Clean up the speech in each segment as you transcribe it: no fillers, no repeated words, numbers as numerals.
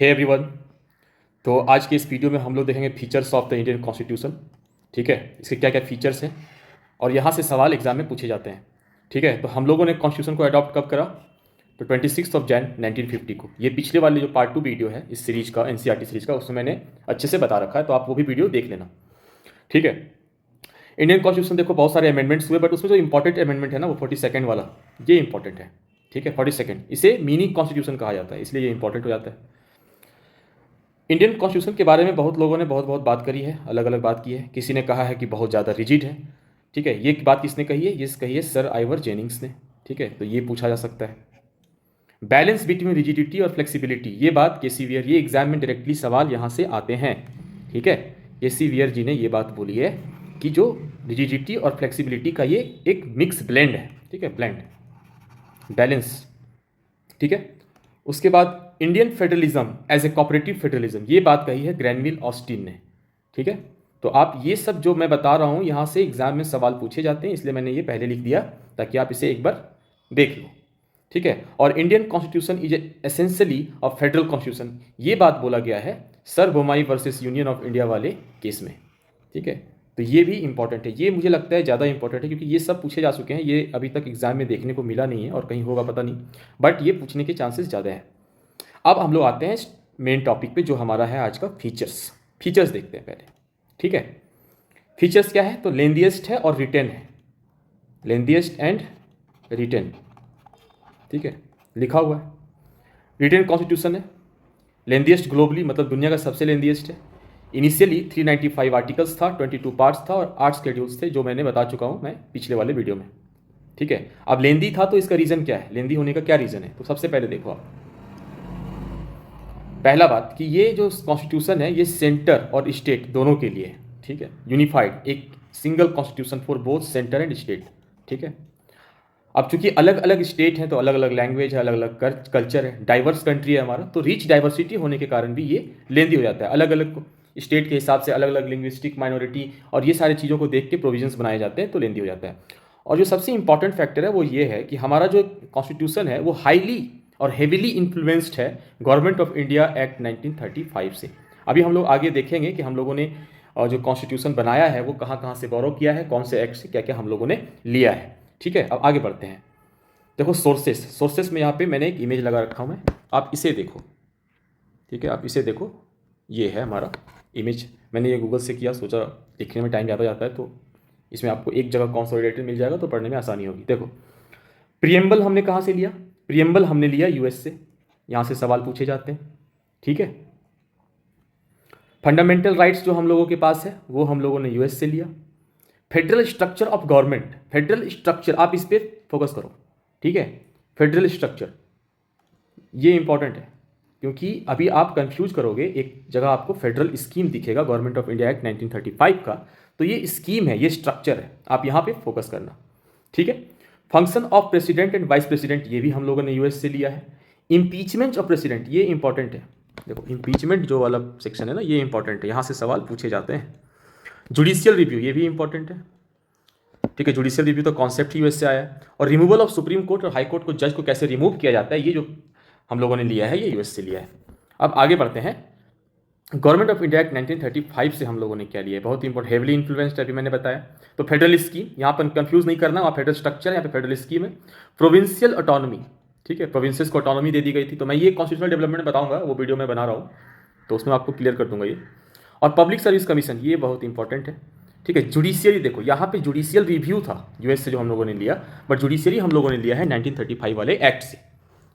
Hey everyone. तो आज के इस वीडियो में हम लोग देखेंगे features of the Indian constitution. ठीक है, इसके क्या क्या फीचर्स हैं और यहाँ से सवाल एग्जाम में पूछे जाते हैं। ठीक है, तो हम लोगों ने कॉन्स्टिट्यूशन को अडॉप्ट कब करा? तो 26 जैन 1950 को। ये पिछले वाले जो पार्ट 2 वीडियो है इस सीरीज का, एनसीईआरटी सीरीज का, उसमें मैंने अच्छे से बता रखा है, तो आप वो भी वीडियो देख लेना। ठीक है, इंडियन कॉन्स्टिट्यूशन देखो बहुत सारे अमेंडमेंट्स हुए, बट उसमें जो इंपॉर्टेंट अमेंडमेंट है ना वो 42nd वाला, ये इंपॉर्टेंट है। ठीक है, 42nd, इसे मिनी कॉन्स्टिट्यूशन कहा जाता है, इसलिए ये इंपॉर्टेंट हो जाता है। इंडियन कॉन्स्टिट्यूशन के बारे में बहुत लोगों ने बहुत बहुत बात करी है, अलग अलग बात की है। किसी ने कहा है कि बहुत ज़्यादा रिजिड है। ठीक है, ये बात किसने कही है? ये कही है सर आइवर जेनिंग्स ने। ठीक है, तो ये पूछा जा सकता है। बैलेंस बिटवीन रिजिडिटी और फ्लेक्सिबिलिटी, ये बात केसी वियर, ये एग्जाम में डायरेक्टली सवाल यहाँ से आते हैं। ठीक है, केसी वियर जी ने ये बात बोली है कि जो रिजिडिटी और फ्लेक्सिबिलिटी का ये एक मिक्स ब्लेंड है। ठीक है, ब्लेंड, बैलेंस। ठीक है, उसके बाद Indian federalism as a cooperative federalism, ये बात कही है ग्रैनविल ऑस्टिन ने। ठीक है, तो आप ये सब जो मैं बता रहा हूँ यहाँ से एग्जाम में सवाल पूछे जाते हैं, इसलिए मैंने ये पहले लिख दिया ताकि आप इसे एक बार देख लो। ठीक है, और Indian constitution is essentially a federal constitution, ये बात बोला गया है sir Bommai versus union of India वाले केस में। ठीक है, तो ये भी इंपॉर्टेंट है, ये मुझे लगता है ज़्यादा इंपॉर्टेंट है क्योंकि ये सब पूछे जा चुके हैं, ये अभी तक एग्जाम में देखने को मिला नहीं है और कहीं होगा पता नहीं, बट ये पूछने के चांसेस ज़्यादा है। अब हम लोग आते हैं मेन टॉपिक पे जो हमारा है आज का, फीचर्स। फीचर्स देखते हैं पहले। ठीक है, फीचर्स क्या है? तो लेंदिएस्ट है और रिटेन है, लेंदिएस्ट एंड रिटेन। ठीक है, लिखा हुआ है। रिटेन कॉन्स्टिट्यूशन है, लेंदिएस्ट ग्लोबली, मतलब दुनिया का सबसे लेंदिएस्ट है। इनिशियली 395 आर्टिकल्स था, 22 पार्ट्स था और 8 शेड्यूल्स थे, जो मैंने बता चुका हूँ मैं पिछले वाले वीडियो में। ठीक है, अब लेंदी था तो इसका रीज़न क्या है, लेंदी होने का क्या रीज़न है? तो सबसे पहले देखो आप, पहला बात कि ये जो कॉन्स्टिट्यूशन है ये सेंटर और स्टेट दोनों के लिए है। ठीक है, यूनिफाइड, एक single constitution for both centre and state. ठीक है, अब चूंकि अलग अलग स्टेट हैं तो अलग अलग लैंग्वेज है, अलग अलग कल्चर है, डाइवर्स कंट्री है हमारा, तो रिच डाइवर्सिटी होने के कारण भी ये लेंदी हो जाता है। अलग अलग स्टेट के हिसाब से अलग अलग लिंग्विस्टिक माइनॉरिटी और ये सारी चीज़ों को देख के प्रोविजंस बनाए जाते हैं, तो लेंदी हो जाता है। और जो सबसे इंपॉर्टेंट फैक्टर है वो ये है कि हमारा जो कॉन्स्टिट्यूशन है वो हाईली और हेविली इन्फ्लुएंस्ड है गवर्नमेंट ऑफ इंडिया एक्ट 1935 से। अभी हम लोग आगे देखेंगे कि हम लोगों ने जो कॉन्स्टिट्यूशन बनाया है वो कहाँ कहाँ से बोरो किया है, कौन से एक्ट से क्या क्या हम लोगों ने लिया है। ठीक है, अब आगे बढ़ते हैं। देखो सोर्सेस में यहाँ पे मैंने एक इमेज लगा रखा हूँ मैं, आप इसे देखो। ठीक है, आप इसे देखो, ये है हमारा इमेज, मैंने ये गूगल से किया, सोचा लिखने में टाइम ज़्यादा जाता है तो इसमें आपको एक जगह कंसोलिडेटेड मिल जाएगा तो पढ़ने में आसानी होगी। देखो, प्रियम्बल हमने कहाँ से लिया? प्रियम्बल हमने लिया यूएस से, यहाँ से सवाल पूछे जाते हैं। ठीक है, फंडामेंटल राइट्स जो हम लोगों के पास है वो हम लोगों ने यूएस से लिया। Federal structure of government, federal structure, आप इस पर फोकस करो। ठीक है, फेडरल स्ट्रक्चर ये इंपॉर्टेंट है क्योंकि अभी आप कंफ्यूज करोगे, एक जगह आपको फेडरल स्कीम दिखेगा गवर्नमेंट ऑफ इंडिया एक्ट 1935 का, तो ये स्कीम है, ये स्ट्रक्चर है, आप यहाँ पे फोकस करना। ठीक है, function of president and vice president, ये भी हम लोगों ने यूएस से लिया है। इम्पीचमेंट ऑफ प्रेसिडेंट, ये इंपॉर्टेंट है। देखो इम्पीचमेंट जो वाला सेक्शन है ना, ये इंपॉर्टेंट है, यहाँ से सवाल पूछे जाते हैं। जुडिशियल रिव्यू, ये भी इंपॉर्टेंट है। ठीक है, जुडिशियल रिव्यू तो कॉन्सेप्ट ही यूएस से आया है। और रिमूवल ऑफ सुप्रीम कोर्ट और हाई कोर्ट को, जज को कैसे रिमूव किया जाता है, ये जो हम लोगों ने लिया है ये यूएस से लिया है। अब आगे बढ़ते हैं, गवर्नमेंट ऑफ इंडिया एक्ट 1935 से हम लोगों ने क्या लिया है, बहुत इंपॉर्टेंट, हेवली इन्फ्लुएंस्ड अभी मैंने बताया। तो फेडरल स्कीम, यहाँ पर कंफ्यूज नहीं करना, वहाँ फेडरल स्ट्रक्चर, यहाँ पे फेडरल स्कीम है। प्रोविंशियल ऑटोनॉमी, ठीक है, प्रोविंसेस को ऑटोनॉमी दे दी गई थी, तो मैं ये कॉन्स्टिट्यूशनल डेवलपमेंट बताऊंगा, वो वीडियो मैं बना रहा हूँ तो उसमें आपको क्लियर कर दूंगा ये। और पब्लिक सर्विस कमीशन, ये बहुत इंपॉर्टेंट है। ठीक है, जुडिशियरी, देखो यहाँ पे जुडिशियल रिव्यू था यूएस से जो हम लोगों ने लिया, बट जुडिशियरी हम लोगों ने लिया है 1935 वाले एक्ट से।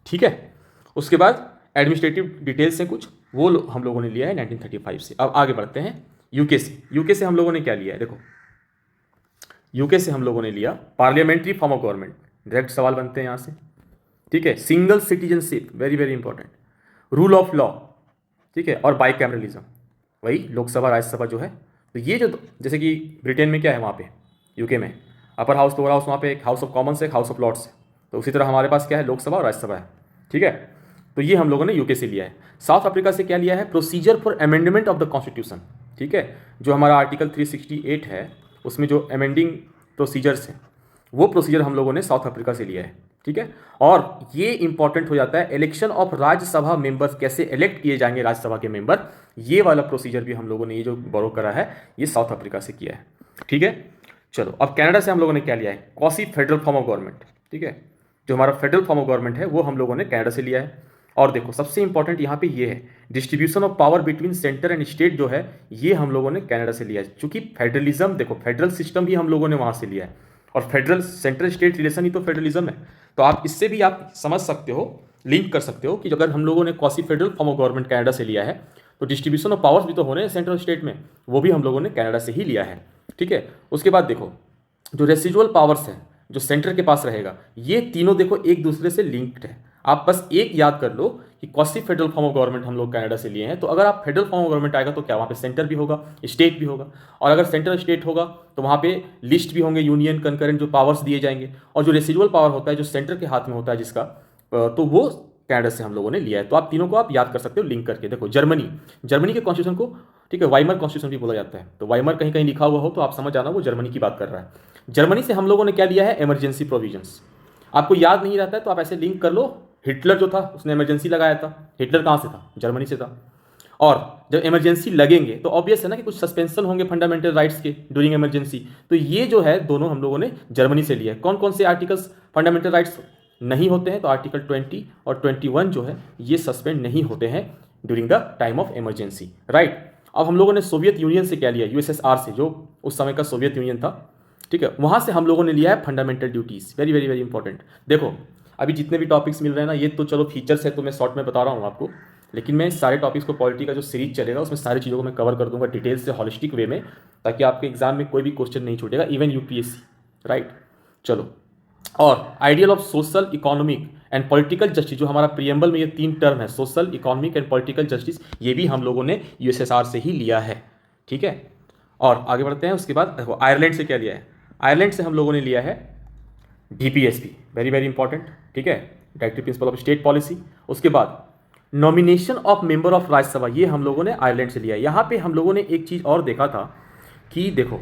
ठीक है, उसके बाद एडमिनिस्ट्रेटिव डिटेल्स हैं कुछ, वो हम लोगों ने लिया है 1935 से। अब आगे बढ़ते हैं यूके से। यूके से हम लोगों ने क्या लिया है? देखो, यूके से हम लोगों ने लिया parliamentary form of government, direct सवाल बनते हैं यहाँ से। ठीक है, single citizenship, very very important, rule of law, ठीक है, और बाइकैमरलिज्म, वही लोकसभा राज्यसभा जो है। तो ये जो, जैसे कि ब्रिटेन में क्या है, वहाँ पे यूके में अपर हाउस लोअर हाउस, वहाँ पे एक हाउस ऑफ कॉमन्स है, एक हाउस ऑफ लॉर्ड्स है, तो उसी तरह हमारे पास क्या है, लोकसभा और राज्यसभा है। ठीक है, तो ये हम लोगों ने यूके से लिया है। साउथ अफ्रीका से क्या लिया है? Procedure for amendment of the constitution. ठीक है, जो हमारा आर्टिकल 368 है उसमें जो अमेंडिंग प्रोसीजर्स हैं, वो प्रोसीजर हम लोगों ने साउथ अफ्रीका से लिया है। ठीक है। और ये इंपॉर्टेंट हो जाता है, इलेक्शन ऑफ राज्यसभा मेंबर्स, कैसे इलेक्ट किए जाएंगे राज्यसभा के मेंबर, ये वाला प्रोसीजर भी हम लोगों ने ये जो बोरो करा है ये साउथ अफ्रीका से किया है। ठीक है। चलो अब कनाडा से हम लोगों ने क्या लिया है, quasi federal form of government. ठीक है, जो हमारा फेडरल फॉर्म ऑफ गवर्नमेंट है वो हम लोगों ने कनाडा से लिया है। और देखो सबसे इंपॉर्टेंट यहाँ पे ये है, distribution of power between centre and state जो है ये हम लोगों ने कनाडा से लिया है। चूंकि फेडरलिज्म, देखो फेडरल सिस्टम भी हम लोगों ने वहां से लिया है, और फेडरल सेंट्रल स्टेट रिलेशन ही तो फेडरलिज्म है। तो आप इससे भी आप समझ सकते हो, लिंक कर सकते हो कि अगर हम लोगों ने quasi federal form of government Canada से लिया है तो डिस्ट्रीब्यूशन ऑफ पावर्स भी तो होने हैं सेंट्रल स्टेट में, वो भी हम लोगों ने कनाडा से ही लिया है। ठीक है। उसके बाद देखो जो रेसिजुअल पावर्स है जो सेंटर के पास रहेगा, ये तीनों देखो एक दूसरे से लिंक्ड है। आप बस एक याद कर लो कि quasi federal form of government हम लोग कनाडा से लिए हैं, तो अगर आप फेडरल फॉर्म ऑफ गवर्नमेंट आएगा तो क्या वहाँ पे सेंटर भी होगा, स्टेट भी होगा, और अगर सेंट्रल स्टेट होगा तो वहाँ पे लिस्ट भी होंगे, यूनियन कंकरेंट जो पावर्स दिए जाएंगे, और जो रेसिजुअल पावर होता है जो सेंटर के हाथ में होता है जिसका, तो वो कनाडा से हम लोगों ने लिया है। तो आप तीनों को आप याद कर सकते हो लिंक करके। देखो जर्मनी, जर्मनी के कॉन्स्टिट्यूशन को, ठीक है, वाइमर कॉन्स्टिट्यूशन भी बोला जाता है, तो वाइमर कहीं कहीं लिखा हुआ हो तो आप समझ जाना वो जर्मनी की बात कर रहा है। जर्मनी से हम लोगों ने क्या लिया है, इमरजेंसी प्रोविजंस। आपको याद नहीं रहता है तो आप ऐसे लिंक कर लो, हिटलर जो था उसने इमरजेंसी लगाया था। हिटलर कहाँ से था, जर्मनी से था। और जब इमरजेंसी लगेंगे तो ऑब्वियस है ना कि कुछ सस्पेंशन होंगे फंडामेंटल राइट्स के ड्यूरिंग इमरजेंसी, तो ये जो है दोनों हम लोगों ने जर्मनी से लिया है। कौन कौन से आर्टिकल्स फंडामेंटल राइट्स नहीं होते हैं, तो आर्टिकल 20 और 21 जो है ये सस्पेंड नहीं होते हैं during the time of emergency, right. अब हम लोगों ने सोवियत यूनियन से क्या लिया, यूएसएसआर से, जो उस समय का सोवियत यूनियन था, ठीक है, वहां से हम लोगों ने लिया है fundamental duties. Very very very important. देखो अभी जितने भी टॉपिक्स मिल रहे हैं ना, ये तो चलो फीचर्स है तो मैं शॉर्ट में बता रहा हूँ आपको, लेकिन मैं सारे टॉपिक्स को, पॉलिटी का जो सीरीज चलेगा उसमें सारी चीज़ों को मैं कवर कर दूंगा डिटेल से, हॉलिस्टिक वे में, ताकि आपके एग्जाम में कोई भी क्वेश्चन नहीं छूटेगा, इवन यूपीएससी, राइट। चलो, और ideal of social, economic and political justice, जो हमारा प्रियम्बल में ये 3 टर्म है, social, economic and political justice, ये भी हम लोगों ने यूएसएसआर से ही लिया है। ठीक है। और आगे बढ़ते हैं। उसके बाद देखो आयरलैंड से क्या लिया है, आयरलैंड से हम लोगों ने लिया है डीपीएसपी, वेरी वेरी इंपॉर्टेंट। ठीक है, directive principle of state policy. उसके बाद nomination of member of Rajya Sabha, ये हम लोगों ने आयरलैंड से लिया है। यहाँ पे हम लोगों ने एक चीज़ और देखा था कि देखो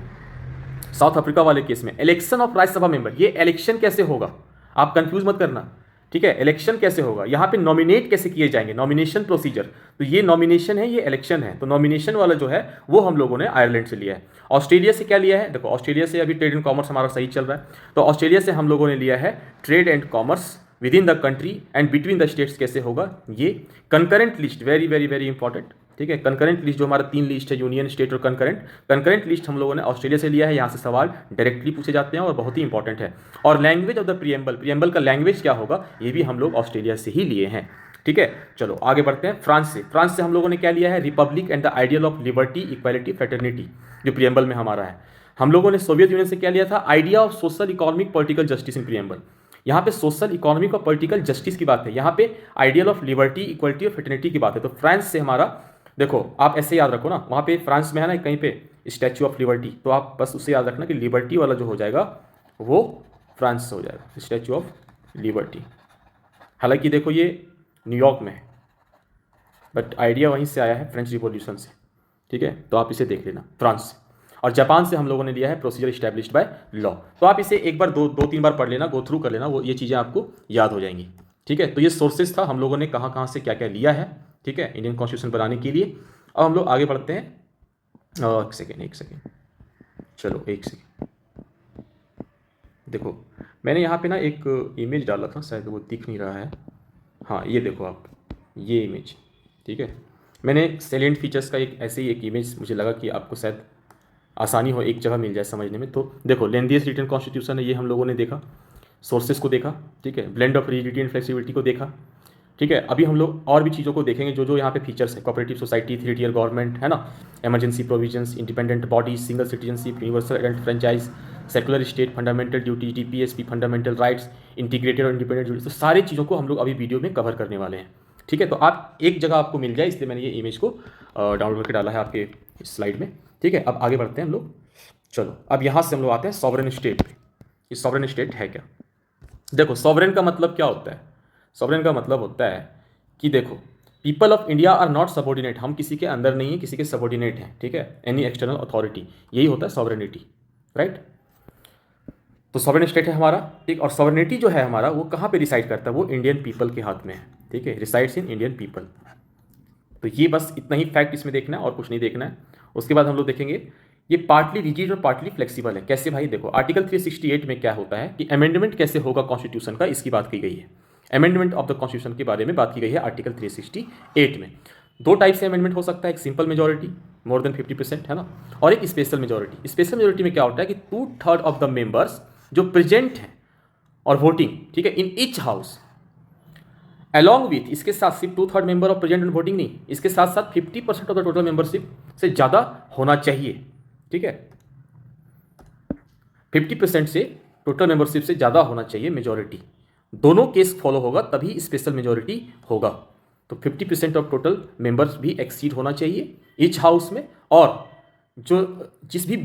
साउथ अफ्रीका वाले केस में इलेक्शन ऑफ राज्यसभा मेंबर, ये इलेक्शन कैसे होगा, आप कंफ्यूज मत करना, ठीक है। इलेक्शन कैसे होगा, यहाँ पे नॉमिनेट कैसे किए जाएंगे, नॉमिनेशन प्रोसीजर, तो ये नॉमिनेशन है, ये इलेक्शन है, तो नॉमिनेशन वाला जो है वो हम लोगों ने आयरलैंड से लिया है। ऑस्ट्रेलिया से क्या लिया है, देखो ऑस्ट्रेलिया से अभी ट्रेड एंड कॉमर्स हमारा सही चल रहा है, तो ऑस्ट्रेलिया से हम लोगों ने लिया है trade and commerce with in the country and between the states कैसे होगा, ये concurrent list, very very very important. ठीक है, कंकरेंट लिस्ट जो हमारा 3 लिस्ट है, यूनियन, स्टेट और कंकरेंट, कंकरेंट लिस्ट हम लोगों ने ऑस्ट्रेलिया से लिया है। यहाँ से सवाल डायरेक्टली पूछे जाते हैं और बहुत ही इंपॉर्टेंट है। और language of the preamble, preamble का लैंग्वेज क्या होगा, ये भी हम लोग ऑस्ट्रेलिया से ही लिए हैं। ठीक है, चलो आगे बढ़ते हैं। फ्रांस से, फ्रांस से हम लोगों ने क्या लिया है, Republic and the ideal of liberty, equality, fraternity, जो प्रियम्बल में हमारा है। हम लोगों ने सोवियत यूनियन से क्या लिया था, idea of social, economic, political justice in preamble. यहाँ पे सोशल, इकोनॉमिक और पॉलिटिकल जस्टिस की बात है, यहाँ पे आइडियल ऑफ लिबर्टी, इक्वालिटी और फ्रेटर्निटी की बात है। तो फ्रांस से हमारा, देखो आप ऐसे याद रखो ना, वहाँ पे फ्रांस में है ना कहीं पे स्टैच्यू ऑफ लिबर्टी, तो आप बस उससे याद रखना कि लिबर्टी वाला जो हो जाएगा वो फ्रांस से हो जाएगा, स्टैच्यू ऑफ लिबर्टी। हालांकि देखो ये न्यूयॉर्क में है, बट आइडिया वहीं से आया है, फ्रेंच रिवॉल्यूशन से। ठीक है, तो आप इसे देख लेना, फ्रांस से। और जापान से हम लोगों ने लिया है प्रोसीजर इस्टेब्लिश्ड बाय लॉ। तो आप इसे एक बार दो 3 बार पढ़ लेना, गो थ्रू कर लेना, वो ये चीज़ें आपको याद हो जाएंगी। ठीक है, तो ये सोर्सेज था हम लोगों ने कहाँ कहाँ से क्या क्या लिया है, ठीक है, इंडियन कॉन्स्टिट्यूशन बनाने के लिए। अब हम लोग आगे बढ़ते हैं। एक सेकेंड, चलो एक सेकेंड, देखो मैंने यहाँ पे ना एक इमेज डाला था, शायद वो दिख नहीं रहा है, हाँ ये देखो आप, ये इमेज, ठीक है, मैंने सैलेंट फीचर्स का एक ऐसे ही एक इमेज, मुझे लगा कि आपको शायद आसानी हो, एक जगह मिल जाए समझने में। तो देखो लेंथीएस्ट रिटन कॉन्स्टिट्यूशन है, ये हम लोगों ने देखा, सोर्सेज को देखा, ठीक है, blend of rigidity and flexibility को देखा, ठीक है। अभी हम लोग और भी चीज़ों को देखेंगे जो जो यहाँ पे फीचर्स है, कोऑपरेटिव सोसाइटी, 3 टियर गवर्नमेंट, है ना, emergency provisions, independent body, single citizenship, universal adult franchise, secular state, fundamental duty, DPSP, fundamental rights, integrated और इंडिपेंडेंट ड्यूटी, तो सारी चीज़ों को हम लोग अभी वीडियो में कवर करने वाले हैं। ठीक है, तो आप एक जगह आपको मिल जाए, इसलिए मैंने ये इमेज को डाउनलोड करके डाला है आपके स्लाइड में। ठीक है, अब आगे बढ़ते हैं हम लोग। चलो अब यहाँ से हम लोग आते हैं सॉवरेन स्टेट पे। ये सॉवरेन स्टेट है क्या, देखो सॉवरेन का मतलब क्या होता है, सॉवरेन का मतलब होता है कि देखो people of India are not subordinate, हम किसी के अंदर नहीं है, किसी के सबॉर्डिनेट हैं, ठीक है, एनी एक्सटर्नल अथॉरिटी, यही होता है सॉवरेनिटी, राइट। तो सॉवरेन स्टेट है हमारा, ठीक। और सॉवरेनिटी जो है हमारा वो कहाँ पे रिसाइड करता है, वो इंडियन पीपल के हाथ में है, ठीक है, रिसाइड्स इन इंडियन पीपल। तो ये बस इतना ही फैक्ट इसमें देखना है और कुछ नहीं देखना है। उसके बाद हम लोग देखेंगे ये पार्टली रिजिड और पार्टली फ्लेक्सिबल है। कैसे भाई, देखो आर्टिकल 368 में क्या होता है कि अमेंडमेंट कैसे होगा कॉन्स्टिट्यूशन का, इसकी बात की गई है। अमेंडमेंट ऑफ द कॉन्स्टिट्यूशन के बारे में बात की गई है आर्टिकल 368 में। दो टाइप से अमेंडमेंट हो सकता है, एक सिंपल मेजोरिटी मोर देन 50% है ना, और एक स्पेशल मेजोरिटी। स्पेशल मेजोरिटी में क्या होता है कि 2/3 ऑफ द मेंबर्स जो प्रेजेंट हैं और वोटिंग, ठीक है, in each house along with, इसके साथ सिर्फ 2/3 member of present and voting नहीं, इसके साथ साथ 50% ऑफ द टोटल मेंबरशिप से ज़्यादा होना चाहिए, ठीक है, 50% से टोटल मेंबरशिप से ज़्यादा होना चाहिए मेजोरिटी। दोनों केस फॉलो होगा तभी स्पेशल मेजोरिटी होगा। तो 50% ऑफ टोटल मेंबर्स भी एक्सीड होना चाहिए ईच हाउस में, और जो जिस पे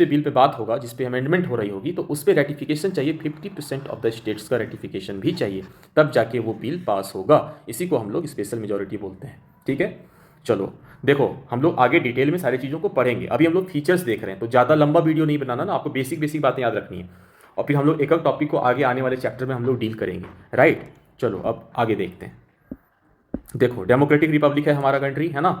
बिल पे बात होगा, जिस पे अमेंडमेंट हो रही होगी, तो उस पर रेटिफिकेशन चाहिए, 50% ऑफ द स्टेट्स का रेटिफिकेशन भी चाहिए, तब जाके वो बिल पास होगा। इसी को हम लोग स्पेशल मेजोरिटी बोलते हैं, ठीक है। चलो देखो, हम लोग आगे डिटेल में सारी चीज़ों को पढ़ेंगे। अभी हम लोग फीचर्स देख रहे हैं, तो ज़्यादा लंबा वीडियो नहीं बनाना ना, आपको बेसिक बेसिक बातें याद रखनी है, और फिर हम लोग एक एक टॉपिक को आगे आने वाले चैप्टर में हम लोग डील करेंगे, राइट। चलो अब आगे देखते हैं। देखो डेमोक्रेटिक रिपब्लिक है हमारा कंट्री, है ना।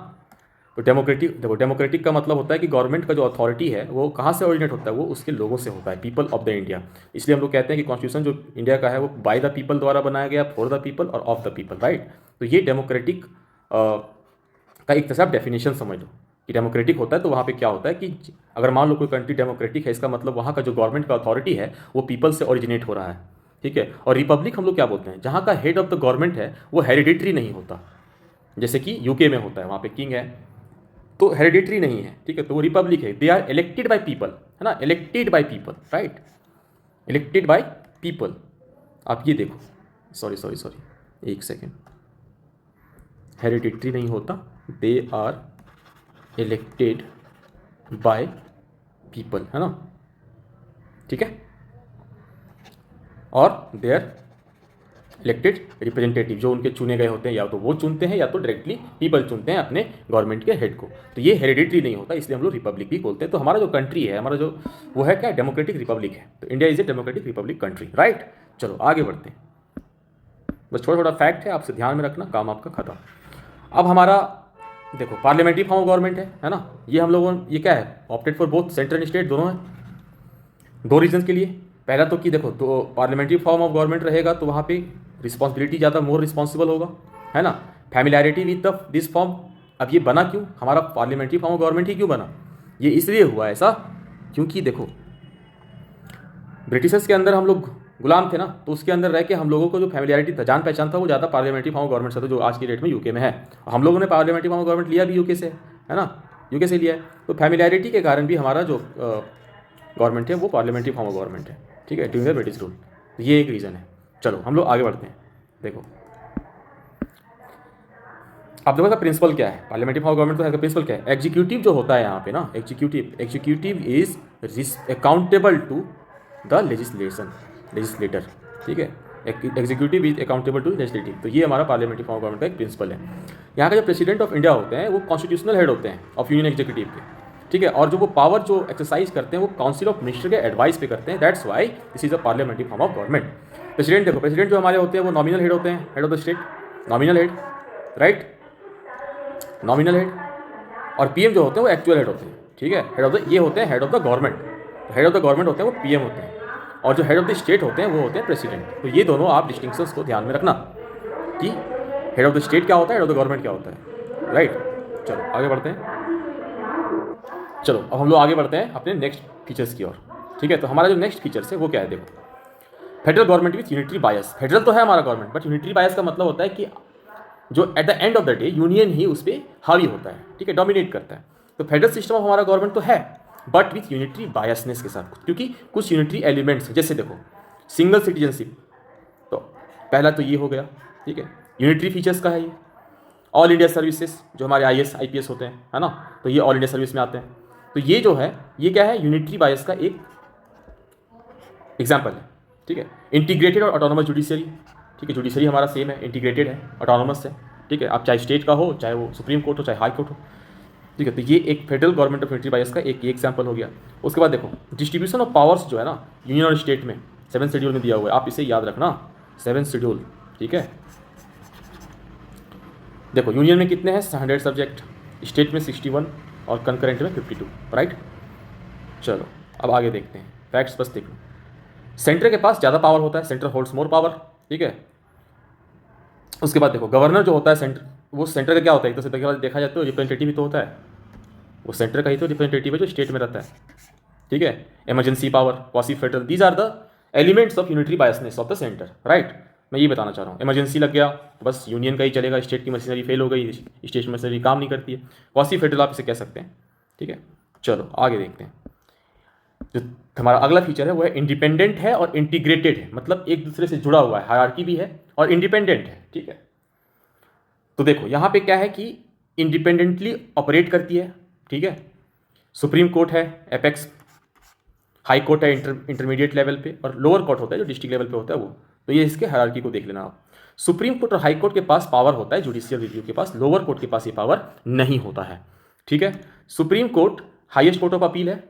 तो डेमोक्रेटिक का मतलब होता है कि गवर्नमेंट का जो अथॉरिटी है वो कहाँ से ओरिजिनेट होता है, वो उसके लोगों से होता है, पीपल ऑफ द इंडिया। इसलिए हम लोग कहते हैं कि कॉन्स्टिट्यूशन जो इंडिया का है वो बाय द पीपल द्वारा बनाया गया, फॉर द पीपल और ऑफ द पीपल, राइट। तो ये डेमोक्रेटिक का एक तरह से आप डेफिनेशन समझ लो कि डेमोक्रेटिक होता है तो वहाँ पे क्या होता है कि अगर मान लो कोई कंट्री डेमोक्रेटिक है, इसका मतलब वहाँ का जो गवर्नमेंट का अथॉरिटी है वो पीपल से ओरिजिनेट हो रहा है, ठीक है। और रिपब्लिक हम लोग क्या बोलते हैं, जहाँ का हेड ऑफ द गवर्नमेंट है वो हेरिडिटरी नहीं होता, जैसे कि यूके में होता है, वहाँ पे किंग है तो हेरिडिटरी नहीं है, ठीक है, तो वो रिपब्लिक है। They are elected by people, है ना, elected by people, right, elected by people. आप ये देखो, सॉरी एक सेकेंड, हेरिडिटरी नहीं होता, they are elected by people, है ना, ठीक है। और दे आर इलेक्टेड रिप्रेजेंटेटिव, जो उनके चुने गए होते हैं, या तो वो चुनते हैं या तो डायरेक्टली पीपल चुनते हैं अपने गवर्नमेंट के हेड को। तो ये हेरिडिटरी नहीं होता, इसलिए हम लोग रिपब्लिक भी बोलते हैं। तो हमारा जो कंट्री है, हमारा जो वो है क्या, डेमोक्रेटिक रिपब्लिक है। तो India is a democratic Republic country, right. चलो आगे बढ़ते हैं, बस थोड़ा थोड़ा फैक्ट है, आपसे ध्यान में रखना, काम आपका खत्म। अब हमारा देखो पार्लियामेंट्री फॉर्म ऑफ गवर्नमेंट है ना, ये हम लोगों ये क्या है, opted for both central and state दोनों है, दो रीजन के लिए। पहला तो कि देखो, तो पार्लियामेंट्री फॉर्म ऑफ गवर्नमेंट रहेगा तो वहाँ पे रिस्पॉन्सिबिलिटी ज़्यादा, मोर रिस्पॉन्सिबल होगा, है ना। Familiarity with the this form. अब ये बना क्यों, हमारा पार्लियामेंट्री फॉर्म ऑफ गवर्नमेंट ही क्यों बना, ये इसलिए हुआ ऐसा क्योंकि देखो ब्रिटिशर्स के अंदर हम लोग गुलाम थे ना, तो उसके अंदर रह के हम लोगों को जो फैमिलियरिटी था, जान पहचान था, वो ज़्यादा पार्लियामेंट्री फॉर्म ऑफ गवर्नमेंट से था, जो आज की डेट में यूके में है। हम लोगों ने पार्लियामेंट्री फॉर्म ऑफ गवर्नमेंट लिया भी यूके से, है ना, यूके से लिया है। तो फैमिलियरिटी के कारण भी हमारा जो गवर्नमेंट है वो पार्लियामेंट्री फॉर्म ऑफ गवर्नमेंट है, ठीक है, ड्यूरिंग द ब्रिटिश रूल। ये एक रीज़न है। चलो हम लोग आगे बढ़ते हैं। देखो आप देखो प्रिंसिपल क्या है, पार्लियामेंट्री फॉर्म ऑफ गवर्नमेंट का प्रिंसिपल क्या है, एग्जीक्यूटिव जो होता है यहाँ पे ना, executive is accountable to the legislator, ठीक है, executive is accountable to legislative. तो ये हमारा पार्लियामेंट्री फॉर्म ऑफ गवर्नमेंट का एक प्रिंसिपल है। यहाँ का जो प्रेसिडेंट ऑफ इंडिया होते हैं वो कॉन्स्टिट्यूशनल हेड होते हैं ऑफ यूनियन एग्जीक्यूटिव के, ठीक है, और जो वो पावर जो एक्सरसाइज करते हैं वो काउंसिल ऑफ मिनिस्टर के एडवाइस पे करते हैं। That's why this is a parliamentary form of government. President देखो, प्रेसिडेंट जो हमारे होते हैं वो नॉमिनल हेड होते हैं, head of the state, nominal head, right, nominal head. और पीएम जो होते हैं वो एक्चुअल हेड होते हैं, ठीक है, हेड ऑफ द, ये होते हैं हेड ऑफ द गवर्नमेंट। तो हेड ऑफ द गवर्नमेंट होते हैं वो पीएम होते हैं, और जो हेड ऑफ द स्टेट होते हैं वो होते हैं प्रेसिडेंट। तो ये दोनों आप डिस्टिंक्शंस को ध्यान में रखना कि हेड ऑफ द स्टेट क्या होता है, हेड ऑफ द गवर्नमेंट क्या होता है, राइट। चलो आगे बढ़ते हैं। चलो अब हम लोग आगे बढ़ते हैं अपने नेक्स्ट फीचर्स की ओर, ठीक है। तो हमारा जो नेक्स्ट फीचर्स है वो क्या है, देखो federal government with unitary bias. Federal तो है हमारा गवर्नमेंट, बट यूनिटरी बायस का मतलब होता है कि जो at the end of the day union ही उस पर हावी होता है, ठीक है, डोमिनेट करता है। तो फेडरल सिस्टम ऑफ हमारा गवर्नमेंट तो है, बट विथ यूनिटरी बायसनेस के साथ, क्योंकि कुछ यूनिटरी एलिमेंट्स, जैसे देखो सिंगल सिटीजनशिप, तो पहला तो ये हो गया, ठीक है, यूनिटरी फीचर्स का है ये। ऑल इंडिया सर्विसेज जो हमारे IAS IPS होते हैं, है ना, तो ये ऑल इंडिया सर्विस में आते हैं। तो ये जो है ये क्या है, यूनिटरी बायस का एक एग्जाम्पल है, ठीक है। इंटीग्रेटेड और ऑटोनोमस जुडिशरी, ठीक है, जुडिशरी हमारा सेम है, इंटीग्रेटेड है, ऑटोनोमस है, ठीक है। आप चाहे स्टेट का हो, चाहे वो सुप्रीम कोर्ट हो, चाहे हाई कोर्ट हो, ठीक है। तो ये एक फेडरल गवर्नमेंट ऑफ यूनिटरी बायस का एक एग्जाम्पल हो गया। उसके बाद देखो डिस्ट्रीब्यूशन ऑफ पावर्स जो है ना यूनियन और स्टेट में 7th शेड्यूल में दिया हुआ है, आप इसे याद रखना 7th शेड्यूल। ठीक है, देखो यूनियन में कितने हैं 100 सब्जेक्ट, स्टेट में 61 और कंकरेंट में 52, राइट। चलो अब आगे देखते हैं फैक्ट्स, बस देख लो। सेंटर के पास ज़्यादा पावर होता है, सेंटर होल्ड्स मोर पावर। ठीक है, उसके बाद देखो गवर्नर जो होता है सेंटर, वो सेंटर का क्या होता है, एक तो से देखा जाए तो रिप्रेजेंटेटिव ही तो होता है, वो सेंटर का ही तो रिप्रेजेंटेटिव है जो स्टेट में रहता है। ठीक है, emergency power, quasi federal, these are the elements of unitary biasness of the centre, right. मैं ये बताना चाह रहा हूँ, इमरजेंसी लग गया तो बस यूनियन का ही चलेगा, स्टेट की मशीनरी फेल हो गई, स्टेट मशीनरी काम नहीं करती है, क्वासी फेडरल आप इसे कह सकते हैं। ठीक है, चलो आगे देखते हैं। जो हमारा अगला फीचर है वो है इंडिपेंडेंट है और इंटीग्रेटेड है, मतलब एक दूसरे से जुड़ा हुआ है, हायरार्की भी है और इंडिपेंडेंट है। ठीक है, तो देखो यहाँ पे क्या है कि इंडिपेंडेंटली ऑपरेट करती है। ठीक है, सुप्रीम कोर्ट है एपेक्स, हाई कोर्ट है इंटरमीडिएट लेवल पे, और लोअर कोर्ट होता है जो डिस्ट्रिक्ट लेवल पे होता है वो। तो ये इसके हायरार्की को देख लेना आप। सुप्रीम कोर्ट और हाई कोर्ट के पास पावर होता है जुडिशियल रिव्यू के पास, लोअर कोर्ट के पास ये पावर नहीं होता है। ठीक है, supreme court highest court of appeal है,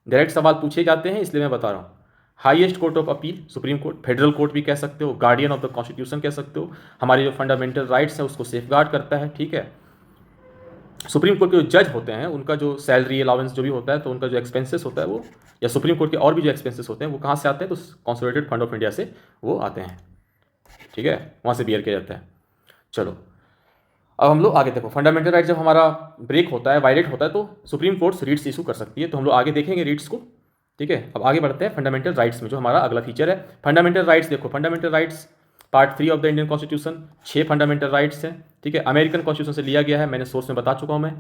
डायरेक्ट सवाल पूछे जाते हैं इसलिए मैं बता रहा हूँ। Highest court of appeal supreme court, federal court भी कह सकते हो, गार्डियन ऑफ द कॉन्स्टिट्यूशन कह सकते हो, हमारे जो फंडामेंटल राइट्स हैं उसको सेफगार्ड करता है। ठीक है, सुप्रीम कोर्ट के जो जज होते हैं उनका जो सैलरी अलाउंस जो भी होता है, तो उनका जो एक्सपेंसेस होता है वो, या सुप्रीम कोर्ट के और भी जो एक्सपेंसेस होते हैं वो कहाँ से आते हैं, तो कंसोलिडेटेड फंड ऑफ इंडिया से वो आते हैं। ठीक है, वहाँ से बियर किया जाता है। चलो अब हम लोग आगे देखो, फंडामेंटल राइट जब हमारा ब्रेक होता है, वायलेट होता है, तो सुप्रीम कोर्ट रीट्स इशू कर सकती है। तो हम लोग आगे देखेंगे रीट्स को। ठीक है, अब आगे बढ़ते हैं फंडामेंटल राइट्स में, जो हमारा अगला फीचर है फंडामेंटल राइट्स। देखो fundamental rights part 3 of the Indian constitution, 6 fundamental rights हैं। ठीक है, अमेरिकन कॉन्स्टिट्यूशन से लिया गया है, मैंने सोर्स में बता चुका हूँ मैं।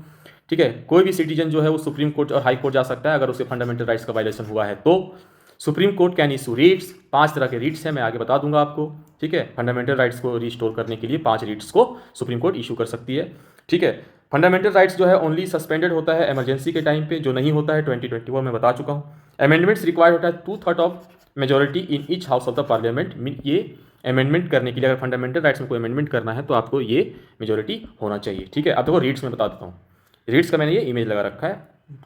ठीक है, कोई भी सिटीजन जो है वो सुप्रीम कोर्ट और हाई कोर्ट जा सकता है अगर उसके फंडामेंटल राइट्स का वायलेशन हुआ है तो। सुप्रीम कोर्ट कैन इशू रीट्स, 5 तरह के रीट्स हैं, मैं आगे बता दूंगा आपको। ठीक है, फंडामेंटल राइट्स को रिस्टोर करने के लिए 5 रीट्स को सुप्रीम कोर्ट इशू कर सकती है। ठीक है, फंडामेंटल राइट्स जो है ओनली सस्पेंडेड होता है इमरजेंसी के टाइम पे, जो नहीं होता है 2021 में बता चुका हूँ। अमेंडमेंट्स रिक्वायर्ड होता है 2/3 of majority in each house of the parliament. ये अमेंडमेंट करने के लिए, अगर फंडामेंटल राइट्स में कोई अमेंडमेंट करना है तो आपको ये मेजोरिटी होना चाहिए। ठीक है, अब देखो रीट्स में बता देता हूँ। रीट्स का मैंने ये इमेज लगा रखा है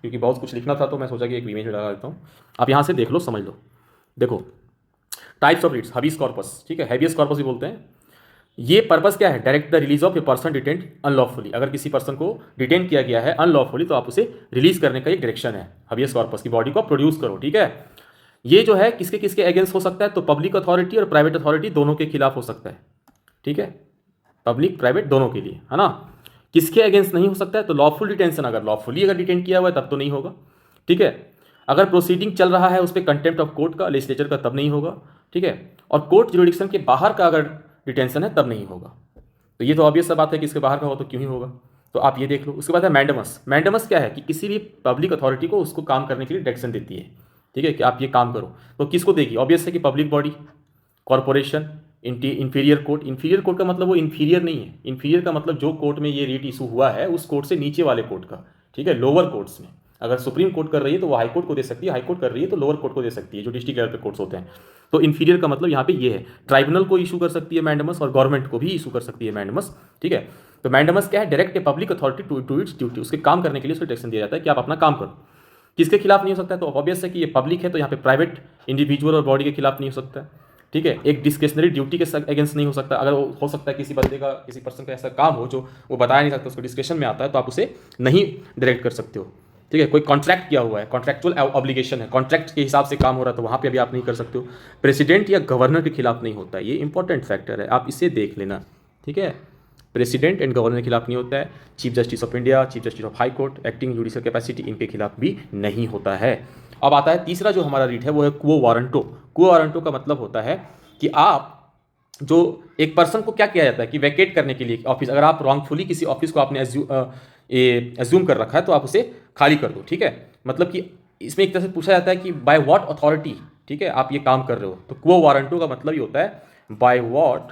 क्योंकि बहुत कुछ लिखना था तो मैं सोचा कि एक इमेज में लगा देता हूँ, आप यहाँ से देख लो, समझ लो। देखो टाइप्स ऑफ रीट्स, हबीस कॉर्पस, ठीक है, हैबियस कॉर्पस भी बोलते हैं। ये पर्पस क्या है, direct the release of a person detained unlawfully. अगर किसी पर्सन को डिटेन किया गया है अनलॉफुली तो आप उसे रिलीज करने का एक डायरेक्शन है, हबियस कॉर्पस की बॉडी को प्रोड्यूस करो। ठीक है, ये जो है किसके किसके अगेंस्ट हो सकता है, तो पब्लिक अथॉरिटी और प्राइवेट अथॉरिटी दोनों के खिलाफ हो सकता है। ठीक है, पब्लिक प्राइवेट दोनों के लिए, है ना। किसके अगेंस्ट नहीं हो सकता है, तो लॉफुल डिटेंशन, अगर लॉफुली अगर डिटेन किया हुआ है तब तो नहीं होगा। ठीक है, अगर प्रोसीडिंग चल रहा है उस पर कंटेम्प्ट ऑफ कोर्ट का, लेजिस्लेचर का, तब नहीं होगा। ठीक है, और कोर्ट जुरिडिक्शन के बाहर का अगर डिटेंशन है तब नहीं होगा। तो ये तो ऑब्वियस सा बात है कि इसके बाहर का हो तो क्यों ही होगा, तो आप ये देख लो। उसके बाद है मैंडेमस। मैंडेमस क्या है कि किसी भी पब्लिक अथॉरिटी को उसको काम करने के लिए डायरेक्शन देती है। ठीक है, कि आप ये काम करो, तो किसको देगी, ऑब्वियस है कि public body, corporation, inferior court. Inferior court का मतलब वो इंफीरियर नहीं है, इंफीरियर का मतलब जो कोर्ट में ये रेट इशू हुआ है उस कोर्ट से नीचे वाले कोर्ट का। ठीक है, लोअर कोर्ट्स में, अगर सुप्रीम कोर्ट कर रही है तो वो हाई कोर्ट को दे सकती है, हाई कोर्ट कर रही है तो लोअर कोर्ट को दे सकती है, जो डिस्ट्रिक्ट लेवल पे कोर्ट्स होते हैं। तो इंफीरियर का मतलब यहाँ पे ये है, ट्राइब्यूनल को इशू कर सकती है मैंडेमस और गवर्नमेंट को भी इशू कर सकती है मैंडेमस। ठीक है, तो मैंडेमस क्या है, direct a public authority to its duty, उसके काम करने के लिए उसको डायरेक्शन दिया जाता है कि आप अपना काम करो। किसके खिलाफ नहीं हो सकता है, तो ऑब्वियस है कि ये पब्लिक है तो यहाँ पे प्राइवेट इंडिविजुअल और बॉडी के खिलाफ नहीं हो सकता है। ठीक है, एक डिस्क्रिशनरी ड्यूटी के अगेंस्ट नहीं हो सकता। अगर वो हो सकता है किसी बंदे का, किसी पर्सन का ऐसा काम हो जो वो बताया नहीं सकता, उसको डिस्क्रिप्शन में आता है, तो आप उसे नहीं डायरेक्ट कर सकते हो। ठीक है, कोई कॉन्ट्रैक्ट किया हुआ है, कॉन्ट्रैक्चुअल ऑब्लिगेशन है, कॉन्ट्रैक्ट के हिसाब से काम हो रहा है, तो वहाँ पे अभी आप नहीं कर सकते हो। प्रेसिडेंट या गवर्नर के खिलाफ नहीं होता है, ये इंपॉर्टेंट फैक्टर है, आप इसे देख लेना। ठीक है, प्रेसिडेंट एंड गवर्नर के खिलाफ नहीं होता है। Chief justice of India, chief justice of high court, acting judicial capacity, इनके खिलाफ भी नहीं होता है। अब आता है तीसरा जो हमारा रीट है वो है क्वो वारंटो। क्वो वारंटो का मतलब होता है कि आप जो एक पर्सन को क्या किया जाता है कि वैकेट करने के लिए ऑफिस, अगर आप रॉन्गफुली किसी ऑफिस को आपने एज्यूम कर रखा है तो आप उसे खाली कर दो। ठीक है, मतलब कि इसमें एक तरह से पूछा जाता है कि बाय व्हाट अथॉरिटी, ठीक है, आप ये काम कर रहे हो। तो क्वो वारंटो का मतलब ये होता है बाय व्हाट